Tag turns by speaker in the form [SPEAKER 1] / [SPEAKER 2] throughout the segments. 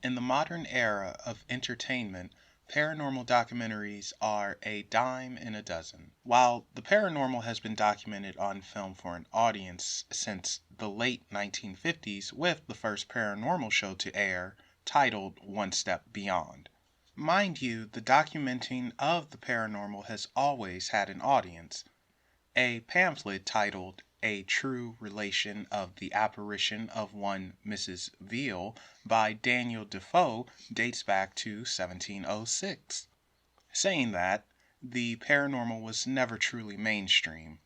[SPEAKER 1] In the modern era of entertainment, paranormal documentaries are a dime in a dozen. While the paranormal has been documented on film for an audience since the late 1950s, with the first paranormal show to air, titled One Step Beyond. Mind you, the documenting of the paranormal has always had an audience. A pamphlet titled A True Relation of the Apparition of One Mrs. Veal by Daniel Defoe dates back to 1706, saying that the paranormal was never truly mainstream.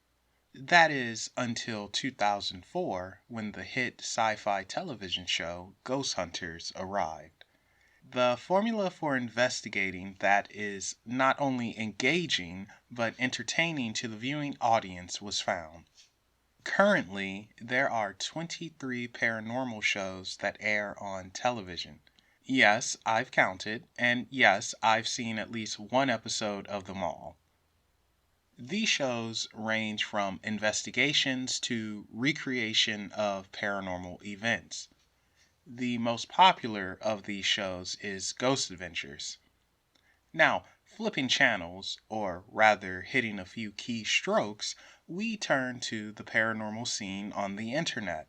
[SPEAKER 1] That is, until 2004, when the hit sci-fi television show Ghost Hunters arrived. The formula for investigating that is not only engaging but entertaining to the viewing audience was found. Currently, there are 23 paranormal shows that air on television. Yes, I've counted, and yes, I've seen at least one episode of them all. These shows range from investigations to recreation of paranormal events. The most popular of these shows is Ghost Adventures. Now, flipping channels, or rather hitting a few key strokes, we turn to the paranormal scene on the internet.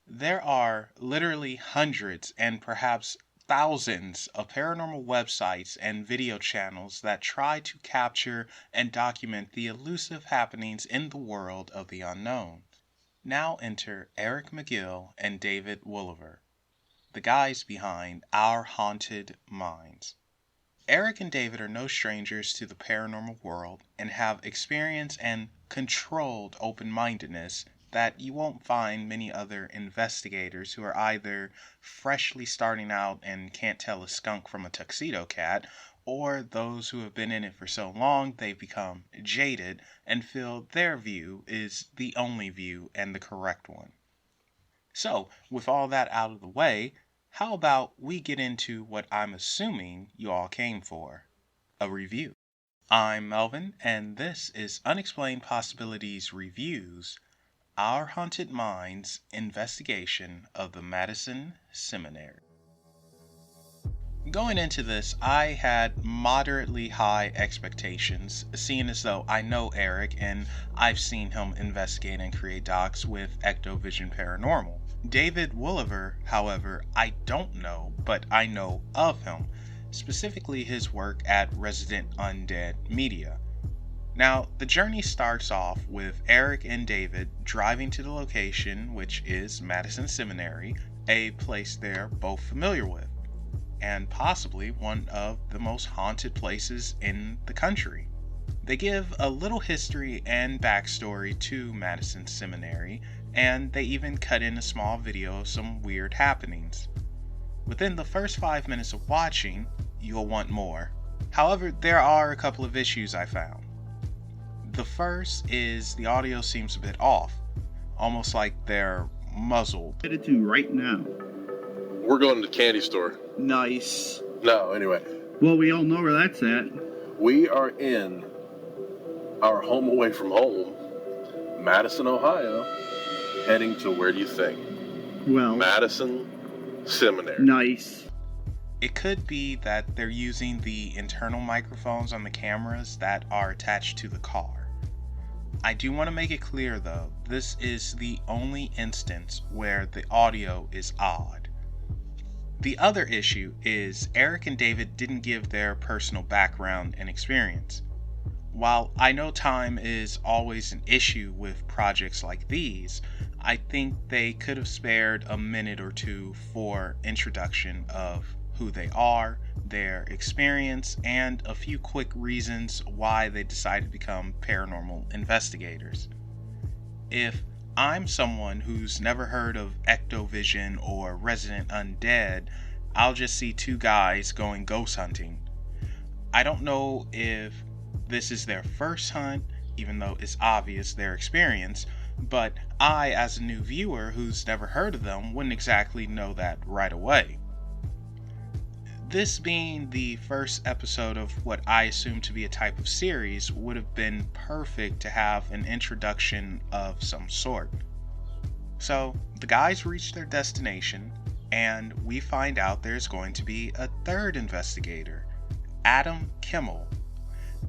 [SPEAKER 1] There are literally hundreds and perhaps thousands of paranormal websites and video channels that try to capture and document the elusive happenings in the world of the unknown. Now enter Eric McGill and David Woolever, the guys behind Our Haunted Minds. Eric and David are no strangers to the paranormal world and have experience and controlled open-mindedness that you won't find many other investigators who are either freshly starting out and can't tell a skunk from a tuxedo cat, or those who have been in it for so long they've become jaded and feel their view is the only view and the correct one. So, with all that out of the way, how about we get into what I'm assuming you all came for, a review. I'm Melvin, and this is Unexplained Possibilities Reviews, Our Haunted Minds Investigation of the Madison Seminary. Going into this, I had moderately high expectations, seeing as though I know Eric and I've seen him investigate and create docs with Ectovision Paranormal. David Woolever, however, I don't know, but I know of him, specifically his work at Resident Undead Media. Now, the journey starts off with Eric and David driving to the location, which is Madison Seminary, a place they're both familiar with, and possibly one of the most haunted places in the country. They give a little history and backstory to Madison Seminary, and they even cut in a small video of some weird happenings. Within the first 5 minutes of watching, you'll want more. However, there are a couple of issues I found. The first is the audio seems a bit off, almost like they're muzzled.
[SPEAKER 2] Headed to right now.
[SPEAKER 3] We're going to the candy store.
[SPEAKER 2] Nice.
[SPEAKER 3] No, anyway.
[SPEAKER 2] Well, we all know where that's at.
[SPEAKER 3] We are in our home away from home, Madison, Ohio, heading to where do you think?
[SPEAKER 2] Well,
[SPEAKER 3] Madison Seminary.
[SPEAKER 2] nice.
[SPEAKER 1] It could be that they're using the internal microphones on the cameras that are attached to the car. I do want to make it clear though, this is the only instance where the audio is odd. The other issue is Eric and David didn't give their personal background and experience. While I know time is always an issue with projects like these, I think they could have spared a minute or two for introduction of who they are, their experience, and a few quick reasons why they decided to become paranormal investigators. If I'm someone who's never heard of Ectovision or Resident Undead, I'll just see two guys going ghost hunting. I don't know if this is their first hunt, even though it's obvious their experience, but I, as a new viewer who's never heard of them, wouldn't exactly know that right away. This being the first episode of what I assume to be a type of series would have been perfect to have an introduction of some sort. So, the guys reach their destination, and we find out there's going to be a third investigator, Adam Kimmel.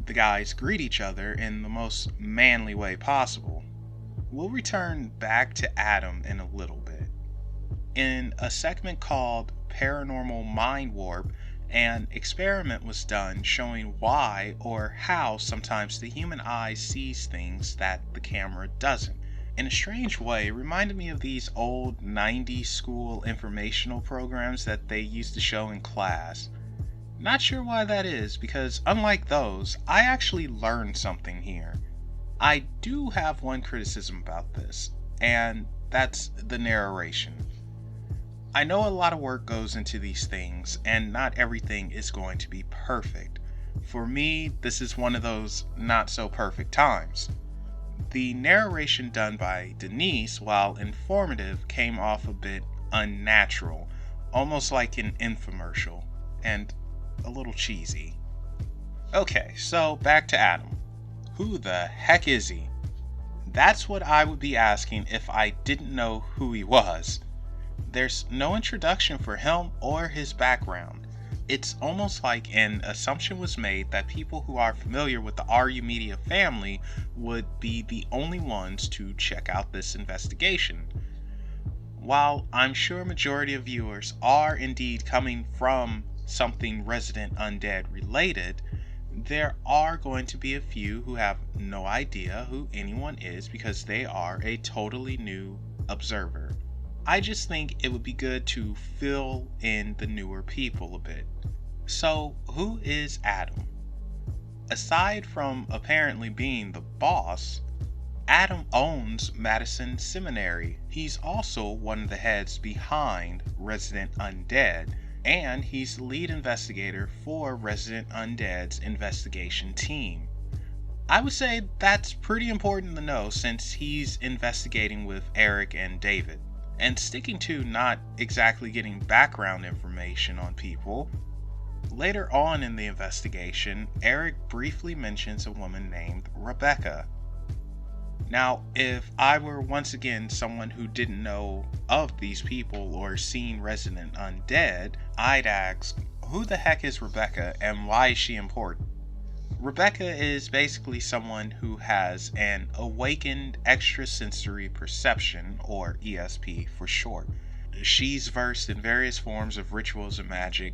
[SPEAKER 1] The guys greet each other in the most manly way possible. We'll return back to Adam in a little bit. In a segment called Paranormal Mind Warp, an experiment was done showing why or how sometimes the human eye sees things that the camera doesn't. In a strange way, it reminded me of these old 90s school informational programs that they used to show in class. Not sure why that is, because unlike those, I actually learned something here. I do have one criticism about this, and that's the narration. I know a lot of work goes into these things, and not everything is going to be perfect. For me, this is one of those not so perfect times. The narration done by Denise, while informative, came off a bit unnatural, almost like an infomercial, and a little cheesy. Okay, so back to Adam. Who the heck is he? That's what I would be asking if I didn't know who he was. There's no introduction for him or his background. It's almost like an assumption was made that people who are familiar with the RU Media family would be the only ones to check out this investigation. While I'm sure a majority of viewers are indeed coming from something Resident Undead related, there are going to be a few who have no idea who anyone is because they are a totally new observer. I just think it would be good to fill in the newer people a bit. So, who is Adam? Aside from apparently being the boss, Adam owns Madison Seminary. He's also one of the heads behind Resident Undead, and he's the lead investigator for Resident Undead's investigation team. I would say that's pretty important to know since he's investigating with Eric and David. And sticking to not exactly getting background information on people, later on in the investigation, Eric briefly mentions a woman named Rebecca. Now, if I were once again someone who didn't know of these people or seen Resident Undead, I'd ask, who the heck is Rebecca and why is she important? Rebecca is basically someone who has an awakened extrasensory perception, or ESP for short. She's versed in various forms of rituals and magic,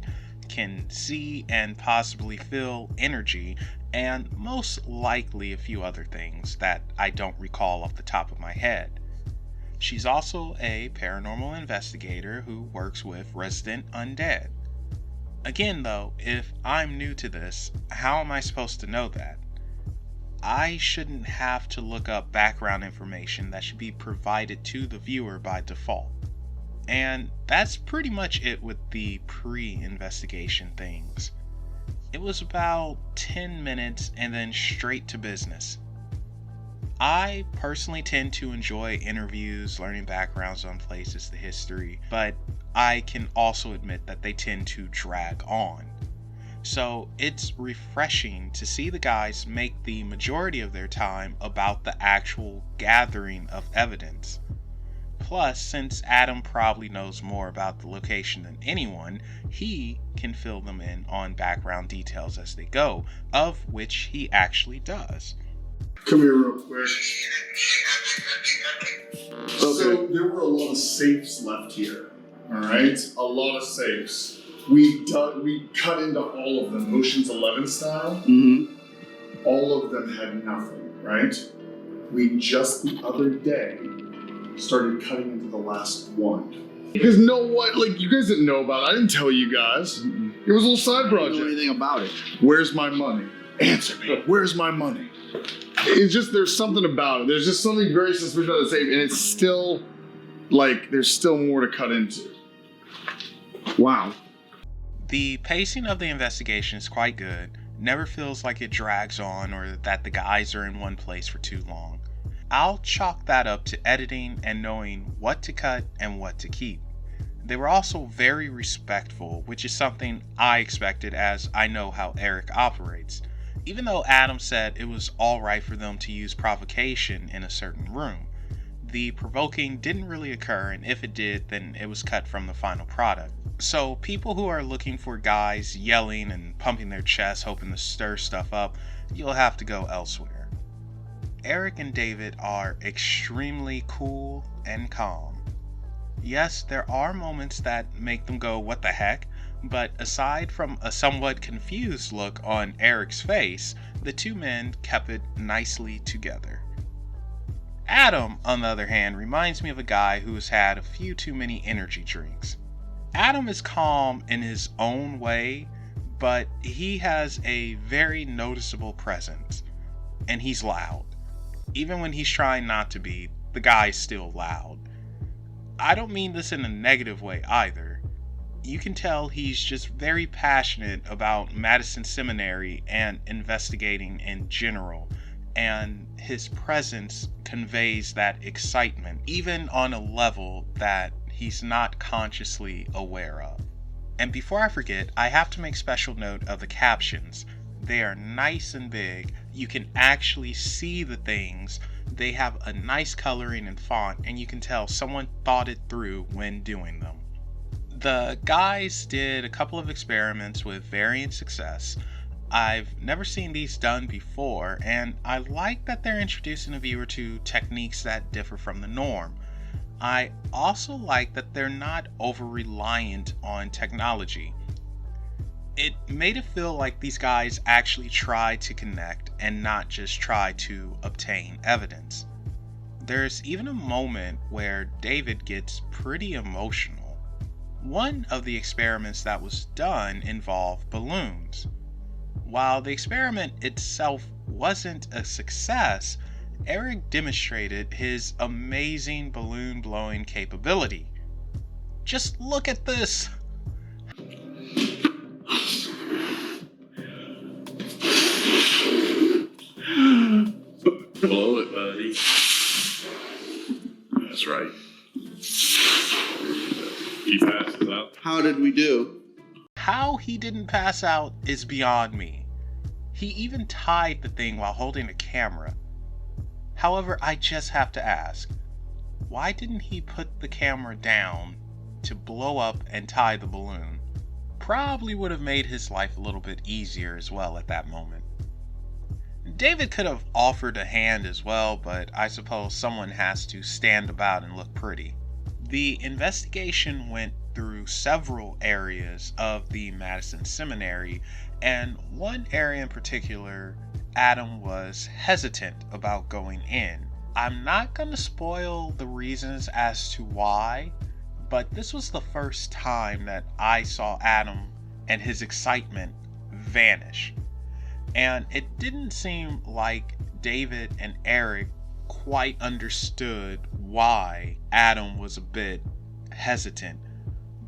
[SPEAKER 1] can see and possibly feel energy, and most likely a few other things that I don't recall off the top of my head. She's also a paranormal investigator who works with Resident Undead. Again though, if I'm new to this, how am I supposed to know that? I shouldn't have to look up background information that should be provided to the viewer by default. And that's pretty much it with the pre-investigation things. It was about 10 minutes and then straight to business. I personally tend to enjoy interviews, learning backgrounds on places, the history, but I can also admit that they tend to drag on. So it's refreshing to see the guys make the majority of their time about the actual gathering of evidence. Plus, since Adam probably knows more about the location than anyone, he can fill them in on background details as they go, of which he actually does.
[SPEAKER 2] Come here real quick.
[SPEAKER 4] So there were a lot of safes left here. All right, a lot of safes. We cut into all of them, Ocean's 11 style.
[SPEAKER 2] Mm-hmm.
[SPEAKER 4] All of them had nothing, right? We just the other day started cutting into the last one. Because you guys didn't know about it. I didn't tell you guys.
[SPEAKER 2] Mm-mm.
[SPEAKER 4] It was a little side
[SPEAKER 2] I don't
[SPEAKER 4] project.
[SPEAKER 2] know anything about it.
[SPEAKER 4] Where's my money? Answer me. Where's my money? It's just, there's something about it. There's just something very suspicious about the safe, and it's still, there's still more to cut into.
[SPEAKER 2] Wow.
[SPEAKER 1] The pacing of the investigation is quite good, never feels like it drags on or that the guys are in one place for too long. I'll chalk that up to editing and knowing what to cut and what to keep. They were also very respectful, which is something I expected as I know how Eric operates. Even though Adam said it was alright for them to use provocation in a certain room, the provoking didn't really occur, and if it did, then it was cut from the final product. So people who are looking for guys yelling and pumping their chests hoping to stir stuff up, you'll have to go elsewhere. Eric and David are extremely cool and calm. Yes, there are moments that make them go, "What the heck?" But aside from a somewhat confused look on Eric's face, the two men kept it nicely together. Adam, on the other hand, reminds me of a guy who has had a few too many energy drinks. Adam is calm in his own way, but he has a very noticeable presence, and he's loud. Even when he's trying not to be, the guy's still loud. I don't mean this in a negative way either. You can tell he's just very passionate about Madison Seminary and investigating in general, and his presence conveys that excitement, even on a level that he's not consciously aware of. And before I forget, I have to make special note of the captions. They are nice and big. You can actually see the things. They have a nice coloring and font, and you can tell someone thought it through when doing them. The guys did a couple of experiments with varying success. I've never seen these done before, and I like that they're introducing the viewer to techniques that differ from the norm. I also like that they're not over-reliant on technology. It made it feel like these guys actually tried to connect and not just try to obtain evidence. There's even a moment where David gets pretty emotional. One of the experiments that was done involved balloons. While the experiment itself wasn't a success, Eric demonstrated his amazing balloon blowing capability. Just look at this!
[SPEAKER 3] Blow it, buddy. That's right. He passes out.
[SPEAKER 2] How did we do?
[SPEAKER 1] How he didn't pass out is beyond me. He even tied the thing while holding a camera. However, I just have to ask, why didn't he put the camera down to blow up and tie the balloon? Probably would have made his life a little bit easier as well at that moment. David could have offered a hand as well, but I suppose someone has to stand about and look pretty. The investigation went through several areas of the Madison Seminary, and one area in particular, Adam was hesitant about going in. I'm not going to spoil the reasons as to why, but this was the first time that I saw Adam and his excitement vanish. And it didn't seem like David and Eric quite understood why Adam was a bit hesitant.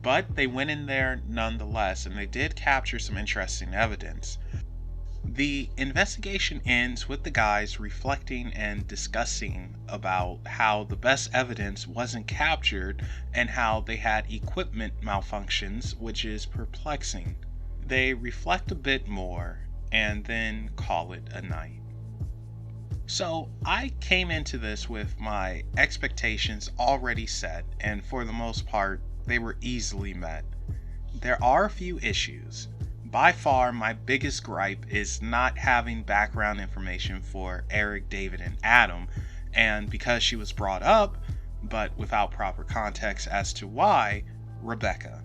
[SPEAKER 1] But they went in there nonetheless, and they did capture some interesting evidence. The investigation ends with the guys reflecting and discussing about how the best evidence wasn't captured and how they had equipment malfunctions, which is perplexing. They reflect a bit more and then call it a night. So I came into this with my expectations already set, and for the most part, they were easily met. There are a few issues. By far, my biggest gripe is not having background information for Eric, David, and Adam, and because she was brought up, but without proper context as to why, Rebecca.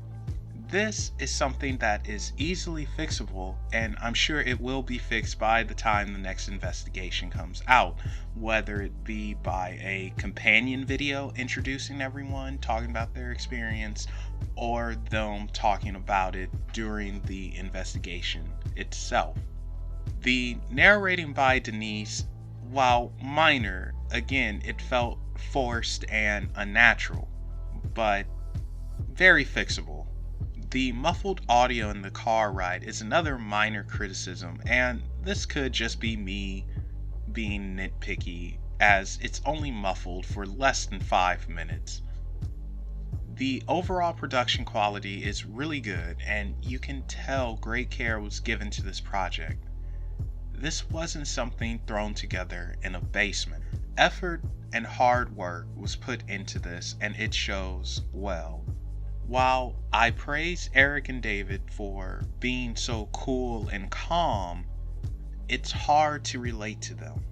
[SPEAKER 1] This is something that is easily fixable, and I'm sure it will be fixed by the time the next investigation comes out, whether it be by a companion video introducing everyone, talking about their experience, or them talking about it during the investigation itself. The narrating by Denise, while minor, again, it felt forced and unnatural, but very fixable. The muffled audio in the car ride is another minor criticism, and this could just be me being nitpicky, as it's only muffled for less than 5 minutes. The overall production quality is really good, and you can tell great care was given to this project. This wasn't something thrown together in a basement. Effort and hard work was put into this, and it shows well. While I praise Eric and David for being so cool and calm, it's hard to relate to them.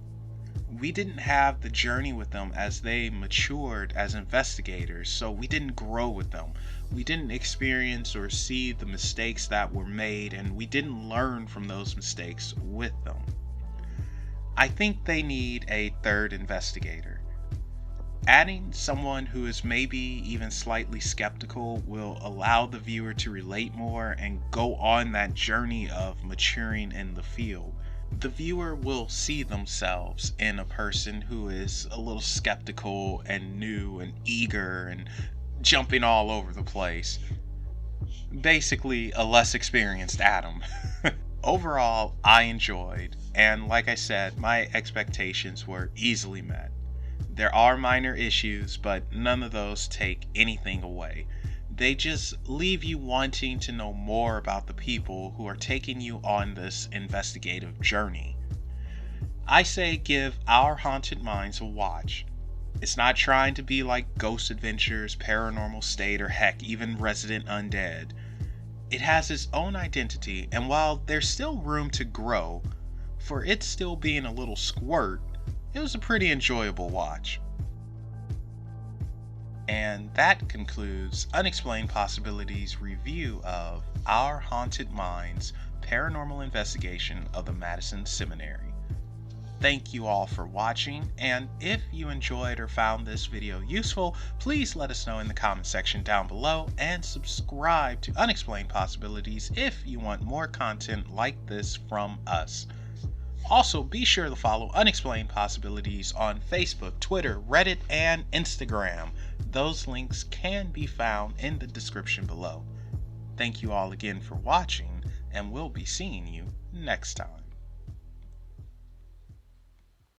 [SPEAKER 1] We didn't have the journey with them as they matured as investigators, so we didn't grow with them. We didn't experience or see the mistakes that were made, and we didn't learn from those mistakes with them. I think they need a third investigator. Adding someone who is maybe even slightly skeptical will allow the viewer to relate more and go on that journey of maturing in the field. The viewer will see themselves in a person who is a little skeptical and new and eager and jumping all over the place. Basically, a less experienced Adam. Overall, I enjoyed, and like I said, my expectations were easily met. There are minor issues, but none of those take anything away. They just leave you wanting to know more about the people who are taking you on this investigative journey. I say give Our Haunted Minds a watch. It's not trying to be like Ghost Adventures, Paranormal State, or heck, even Resident Undead. It has its own identity, and while there's still room to grow, for it still being a little squirt, it was a pretty enjoyable watch. And that concludes Unexplained Possibilities review of Our Haunted Minds Paranormal Investigation of the Madison Seminary. Thank you all for watching, and if you enjoyed or found this video useful, please let us know in the comment section down below, and subscribe to Unexplained Possibilities if you want more content like this from us. Also, be sure to follow Unexplained Possibilities on Facebook, Twitter, Reddit, and Instagram. Those links can be found in the description below. Thank you all again for watching, and we'll be seeing you next time.